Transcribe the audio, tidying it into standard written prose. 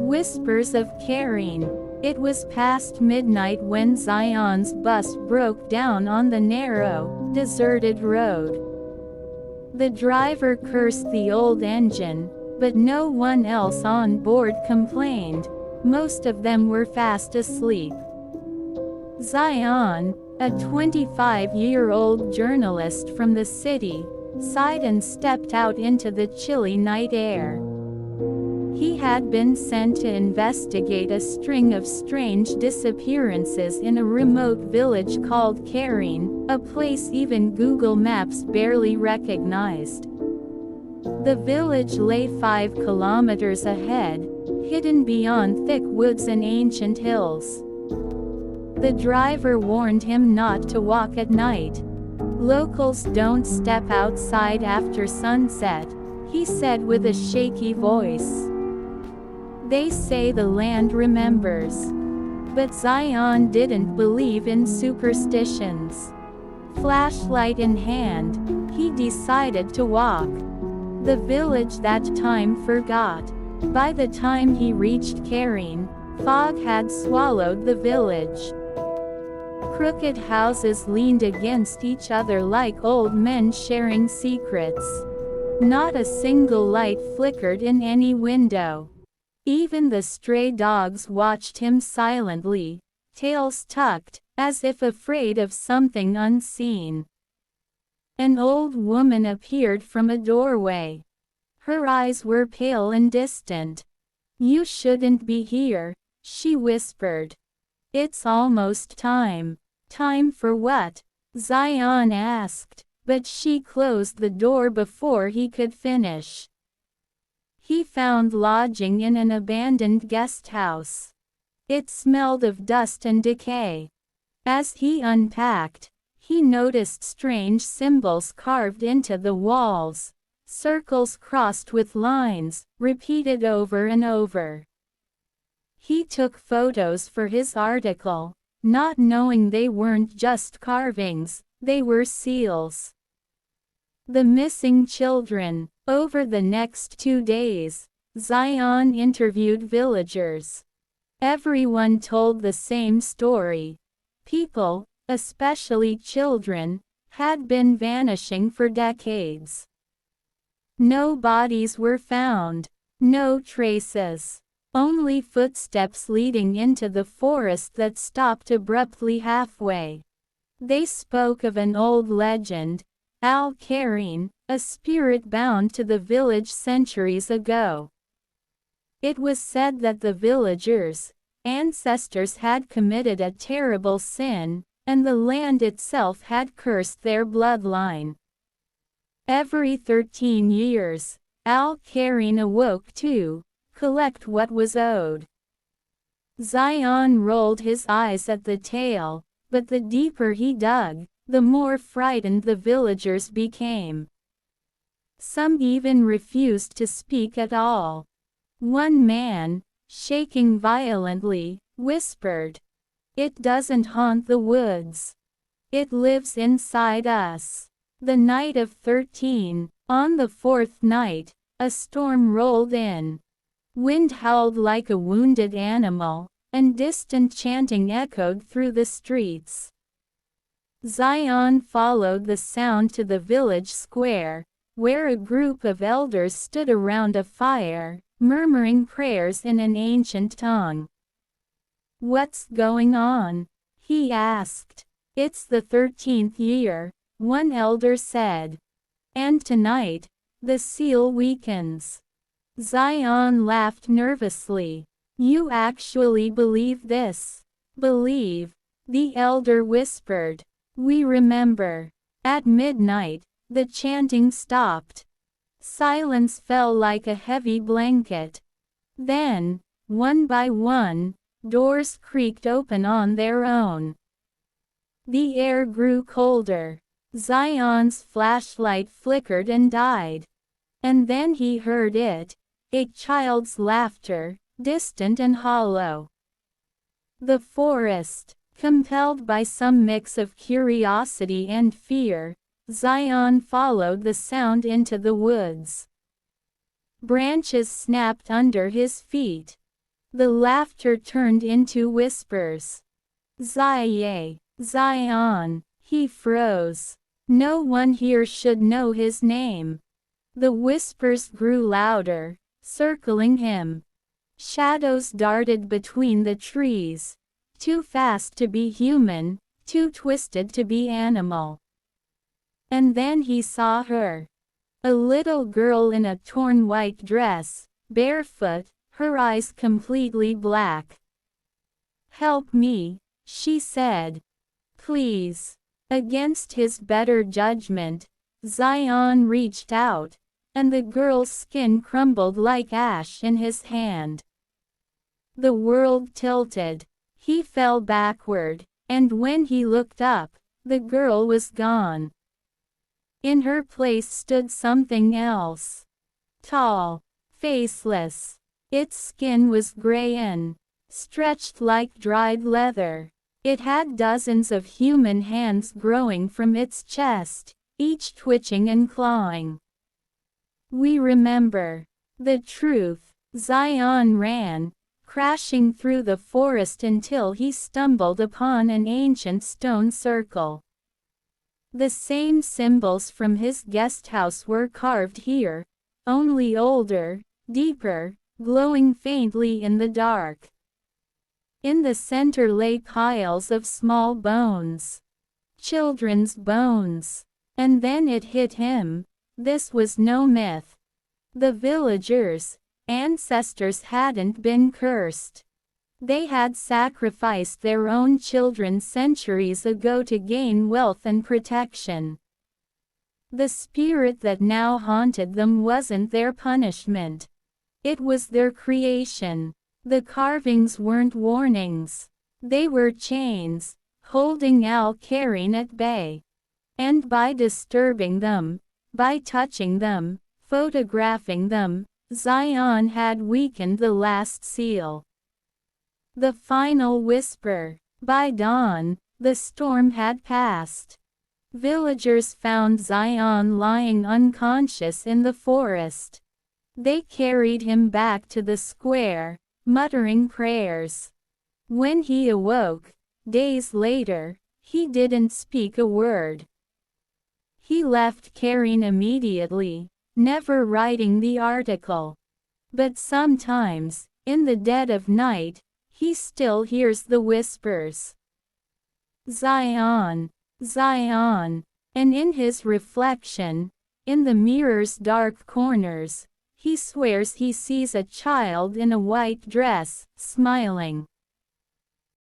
Whispers of Qareen. It was past midnight when Zion's bus broke down on the narrow, deserted road. The driver cursed the old engine, but no one else on board complained. Most of them were fast asleep. Zion, a 25-year-old journalist from the city, sighed and stepped out into the chilly night air. He had been sent to investigate a string of strange disappearances in a remote village called Qareen, a place even Google Maps barely recognized. The village lay 5 kilometers ahead, hidden beyond thick woods and ancient hills. The driver warned him not to walk at night. "Locals don't step outside after sunset," he said with a shaky voice. "They say the land remembers." But Zion didn't believe in superstitions. Flashlight in hand, he decided to walk. The village that time forgot. By the time he reached Qareen, fog had swallowed the village. Crooked houses leaned against each other like old men sharing secrets. Not a single light flickered in any window. Even the stray dogs watched him silently, tails tucked, as if afraid of something unseen. An old woman appeared from a doorway. Her eyes were pale and distant. "You shouldn't be here," she whispered. "It's almost time." "Time for what?" Zion asked, but she closed the door before he could finish. He found lodging in an abandoned guest house. It smelled of dust and decay. As he unpacked, he noticed strange symbols carved into the walls, circles crossed with lines, repeated over and over. He took photos for his article, not knowing they weren't just carvings, they were seals. The missing children. Over the next 2 days, Zion interviewed villagers. Everyone told the same story. People, especially children, had been vanishing for decades. No bodies were found, no traces, only footsteps leading into the forest that stopped abruptly halfway. They spoke of an old legend, Qareen, a spirit bound to the village centuries ago. It was said that the villagers' ancestors had committed a terrible sin, and the land itself had cursed their bloodline. Every 13 years, Qareen awoke to collect what was owed. Zion rolled his eyes at the tale, but the deeper he dug, the more frightened the villagers became. Some even refused to speak at all. One man, shaking violently, whispered, "It doesn't haunt the woods. It lives inside us." The night of 13, on the 4th night, a storm rolled in. Wind howled like a wounded animal, and distant chanting echoed through the streets. Zion followed the sound to the village square, where a group of elders stood around a fire, murmuring prayers in an ancient tongue. "What's going on?" he asked. "It's the 13th year," one elder said. "And tonight, the seal weakens." Zion laughed nervously. "You actually believe this?" "Believe," the elder whispered. "We remember." At midnight, the chanting stopped. Silence fell like a heavy blanket. Then, one by one, doors creaked open on their own. The air grew colder. Zion's flashlight flickered and died. And then he heard it, a child's laughter, distant and hollow. The forest, compelled by some mix of curiosity and fear, Zion followed the sound into the woods. Branches snapped under his feet. The laughter turned into whispers. Zion. He froze. No one here should know his name. The whispers grew louder, circling him. Shadows darted between the trees. Too fast to be human, too twisted to be animal. And then he saw her. A little girl in a torn white dress, barefoot, her eyes completely black. "Help me," she said. "Please." Against his better judgment, Zion reached out, and the girl's skin crumbled like ash in his hand. The world tilted. He fell backward, and when he looked up, the girl was gone. In her place stood something else. Tall, faceless. Its skin was gray and stretched like dried leather. It had dozens of human hands growing from its chest, each twitching and clawing. "We remember the truth." Zion ran, crashing through the forest until he stumbled upon an ancient stone circle. The same symbols from his guest house were carved here, only older, deeper, glowing faintly in the dark. In the center lay piles of small bones. Children's bones. And then it hit him. This was no myth. The villagers' ancestors hadn't been cursed. They had sacrificed their own children centuries ago to gain wealth and protection. The spirit that now haunted them wasn't their punishment. It was their creation. The carvings weren't warnings. They were chains, holding Qareen at bay. And by disturbing them, by touching them, photographing them, Zion had weakened the last seal. The final whisper. By dawn, the storm had passed. Villagers found Zion lying unconscious in the forest. They carried him back to the square, muttering prayers. When he awoke, days later, he didn't speak a word. He left Qareen immediately, never writing the article. But sometimes, in the dead of night, he still hears the whispers. Zion. And in his reflection, in the mirror's dark corners, he swears he sees a child in a white dress, smiling.